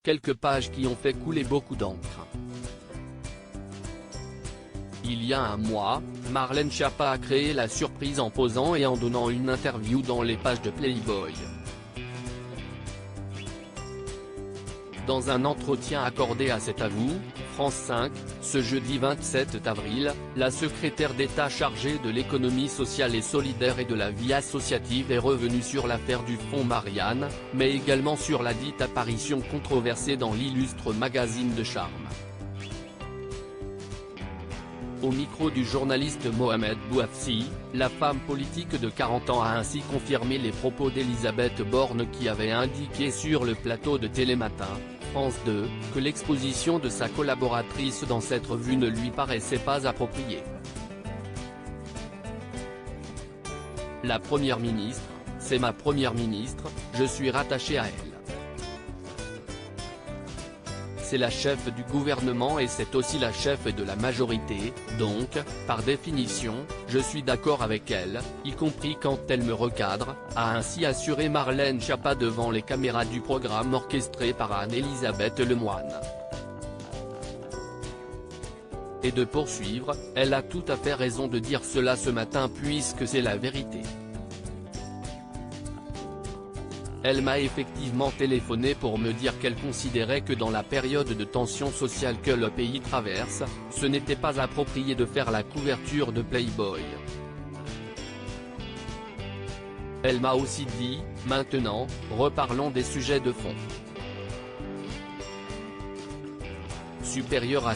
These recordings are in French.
quelques pages qui ont fait couler beaucoup d'encre. Il y a un mois, Marlène Schiappa a créé la surprise en posant et en donnant une interview dans les pages de Playboy. Dans un entretien accordé à C'est à vous, France 5, ce jeudi 27 avril, la secrétaire d'État chargée de l'économie sociale et solidaire et de la vie associative est revenue sur l'affaire du fonds Marianne, mais également sur la dite apparition controversée dans l'illustre magazine de charme. Au micro du journaliste Mohamed Bouafsi, la femme politique de 40 ans a ainsi confirmé les propos d'Elisabeth Borne qui avait indiqué sur le plateau de Télématin, France 2, que l'exposition de sa collaboratrice dans cette revue ne lui paraissait pas appropriée. La première ministre, c'est ma première ministre, je suis rattachée à elle. C'est la chef du gouvernement et c'est aussi la chef de la majorité, donc, par définition, je suis d'accord avec elle, y compris quand elle me recadre, a ainsi assuré Marlène Schiappa devant les caméras du programme orchestré par Anne-Elisabeth Lemoine. Et de poursuivre, elle a tout à fait raison de dire cela ce matin puisque c'est la vérité. Elle m'a effectivement téléphoné pour me dire qu'elle considérait que dans la période de tension sociale que le pays traverse, ce n'était pas approprié de faire la couverture de Playboy. Elle m'a aussi dit, maintenant, reparlons des sujets de fond. Supérieur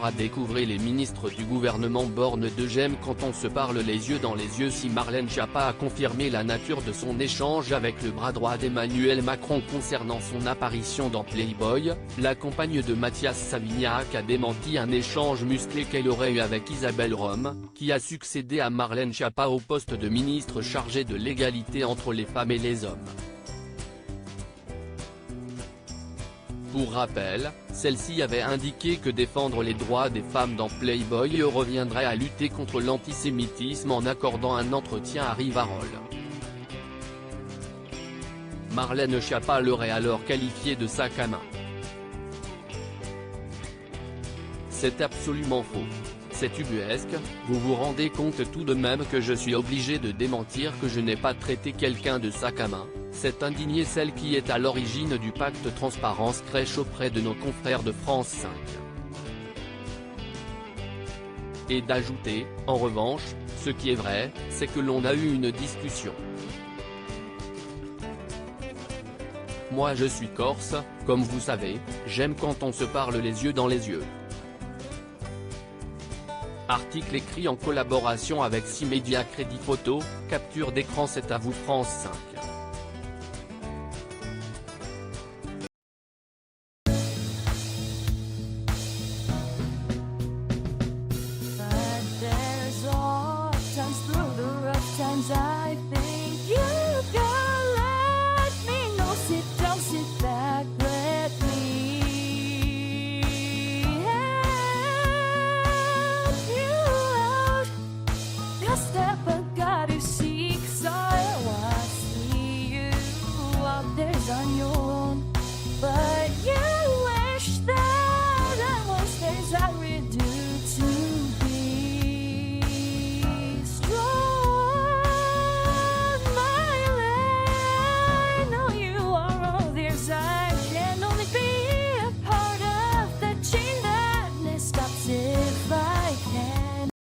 à découvrir les ministres du gouvernement Borne de j'aime quand on se parle les yeux dans les yeux. Si Marlène Schiappa a confirmé la nature de son échange avec le bras droit d'Emmanuel Macron concernant son apparition dans Playboy, la compagne de Mathias Savignac a démenti un échange musclé qu'elle aurait eu avec Isabelle Rome, qui a succédé à Marlène Schiappa au poste de ministre chargé de l'égalité entre les femmes et les hommes. Pour rappel, celle-ci avait indiqué que défendre les droits des femmes dans Playboy reviendrait à lutter contre l'antisémitisme en accordant un entretien à Rivarol. Marlène Schiappa l'aurait alors qualifié de sac à main. C'est absolument faux. C'est ubuesque, vous vous rendez compte tout de même que je suis obligé de démentir que je n'ai pas traité quelqu'un de sac à main, s'est indignée celle qui est à l'origine du pacte Transparence Crèche auprès de nos confrères de France 5. Et d'ajouter, en revanche, ce qui est vrai, c'est que l'on a eu une discussion. Moi je suis corse, comme vous savez, j'aime quand on se parle les yeux dans les yeux. Article écrit en collaboration avec 6 médias Crédit Photo, capture d'écran C'est à vous France 5. Step